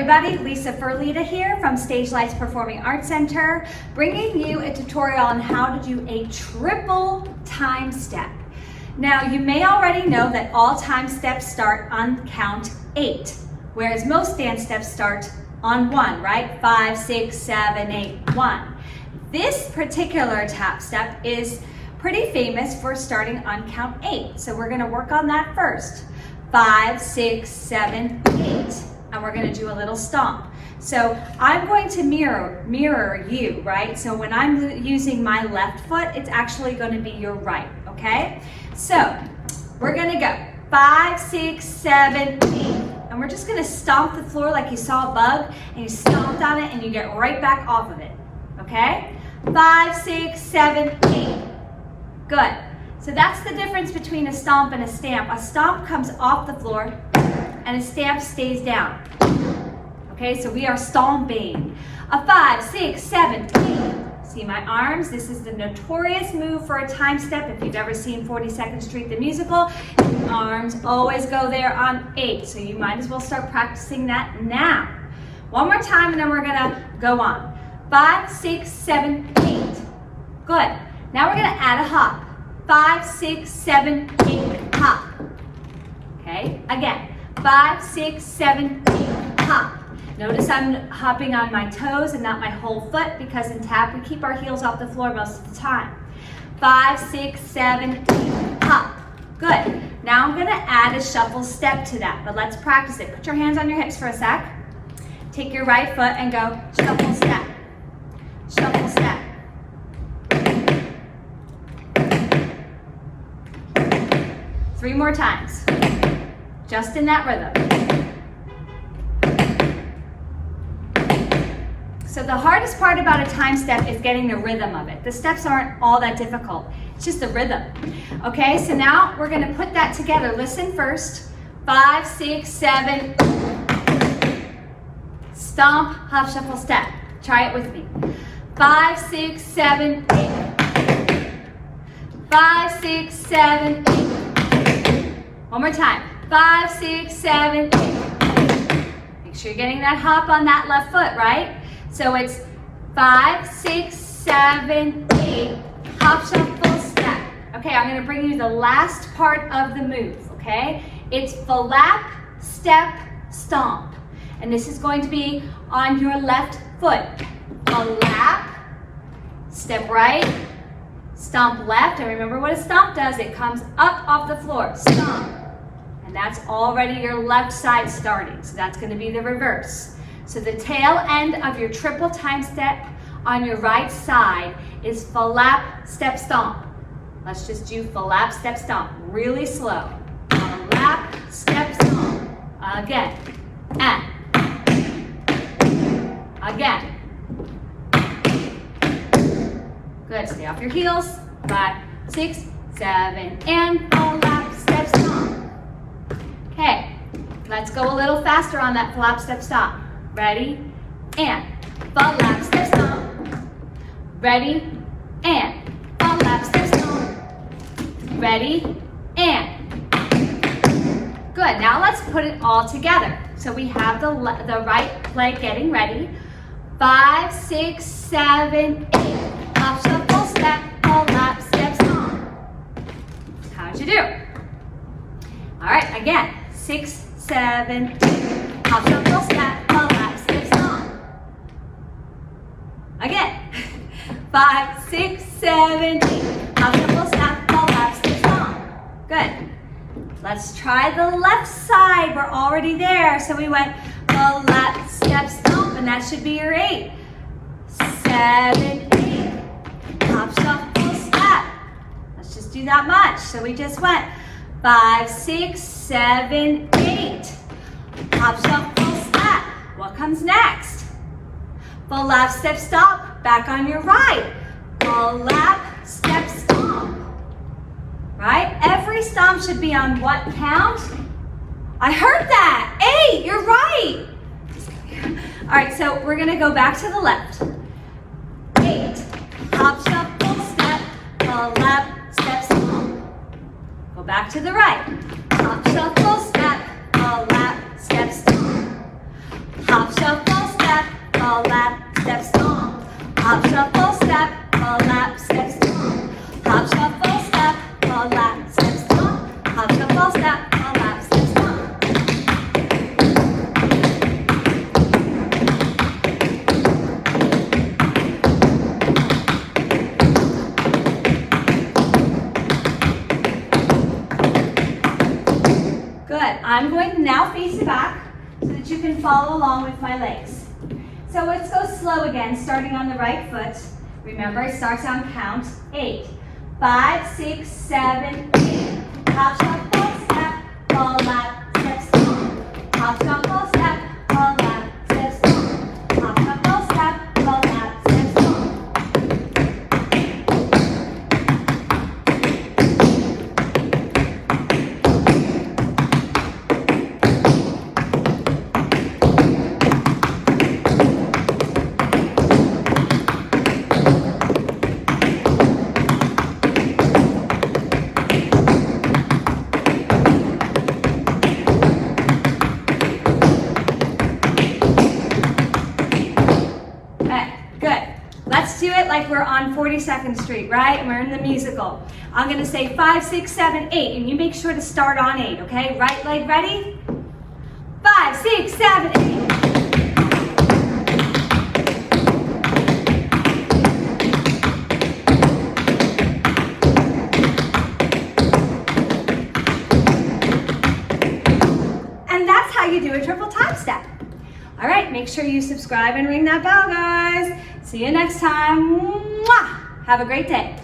everybody, Lisa Ferlita here from Stagelights Performing Arts Center, bringing you a tutorial on how to do a triple time step. Now, you may already know that all time steps start on count 8, whereas most dance steps start on 1, right? 5, 6, 7, 8, 1. This particular tap step is pretty famous for starting on count 8, so we're going to work on that first. 5, 6, 7, 8. And we're going to do a little stomp. So I'm going to mirror you, right? So when I'm using my left foot, it's actually going to be your right, okay? So we're going to go 5, 6, 7, 8. And we're just going to stomp the floor like you saw a bug, and you stomped on it and you get right back off of it, okay? 5, 6, 7, 8. Good. So that's the difference between a stomp and a stamp. A stomp comes off the floor and a stamp stays down. Okay, so we are stomping. A 5, 6, 7, 8. See my arms? This is the notorious move for a time step. If you've ever seen 42nd Street the musical, the arms always go there on 8. So you might as well start practicing that now. One more time and then we're gonna go on. 5, 6, 7, 8. Good. Now we're gonna add a hop. 5, 6, 7, 8, hop. Okay, again. 5, 6, 7, 8, hop. Notice I'm hopping on my toes and not my whole foot, because in tap we keep our heels off the floor most of the time. 5, 6, 7, 8, hop. Good. Now I'm gonna add a shuffle step to that, but let's practice it. Put your hands on your hips for a sec. Take your right foot and go shuffle step. Shuffle step. Three more times. Just in that rhythm. So the hardest part about a time step is getting the rhythm of it. The steps aren't all that difficult. It's just the rhythm. Okay, so now we're gonna put that together. Listen first. 5, 6, 7. Stomp, hop, shuffle, step. Try it with me. 5, 6, 7, 8. 5, 6, 7, 8. One more time. 5, 6, 7, 8. Make sure you're getting that hop on that left foot, right? So it's 5, 6, 7, 8, hop, shuffle, step. Okay, I'm gonna bring you the last part of the move, okay? It's flap, step, stomp. And this is going to be on your left foot. Flap, step right, stomp left. And remember what a stomp does, it comes up off the floor, stomp. And that's already your left side starting. So that's going to be the reverse. So the tail end of your triple time step on your right side is flap, step, stomp. Let's just do flap, step, stomp. Really slow. Flap, step, stomp. Again. And. Again. Good. Stay off your heels. 5, 6, 7, and flap, step, stomp. Okay, let's go a little faster on that flap, step, stomp. Ready? And flap, step, stomp. Ready? And flap, step, stomp. Ready? And. Good, now let's put it all together. So we have the right leg getting ready. 5, 6, 7, 8. Hop, shuffle, step, flap, step, stomp. How'd you do? All right, again. 6, 7, 8. Hop, shuffle, step, flap, step, stomp. Again. 5, 6, 7, 8. Hop, shuffle, step, flap, step, stomp. Good. Let's try the left side. We're already there. So we went flap, step, stomp, and that should be your 8. 7, 8. Hop, shuffle, step. Let's just do that much. So we just went 5, 6, 7, 8. Hop, shuffle, step. What comes next? Flap, step, stomp. Back on your right. Flap, step, stomp. Right? Every stomp should be on what count? I heard that. 8. You're right. All right, so we're going to go back to the left. 8. Hop, shuffle, step. Flap, step, stomp. Go back to the right. Hop, shuffle, step, flap, step, stomp. Hop, Hop, shuffle, step, all lap, step, stomp. Hop, shuffle, step, all lap, step, stomp. Hop, shuffle, step, all lap, step, stomp. Hop, shuffle, step, all lap, step, stomp. Good. I'm going to now face you back so that you can follow along with my legs. So let's go slow again, starting on the right foot. Remember, it starts on count 8. 5, 6, 7, 8. Hop, shuffle, step, all lap, step, stomp. Hop, shuffle, step, all lap, step, stomp. Hop, shuffle, step, all lap, step, stomp. Let's do it like we're on 42nd Street, right? We're in the musical. I'm going to say 5, 6, 7, 8, and you make sure to start on 8, okay? Right leg ready? 5, 6, 7, 8. And that's how you do a triple time step. All right, make sure you subscribe and ring that bell, guys. See you next time. Mwah! Have a great day.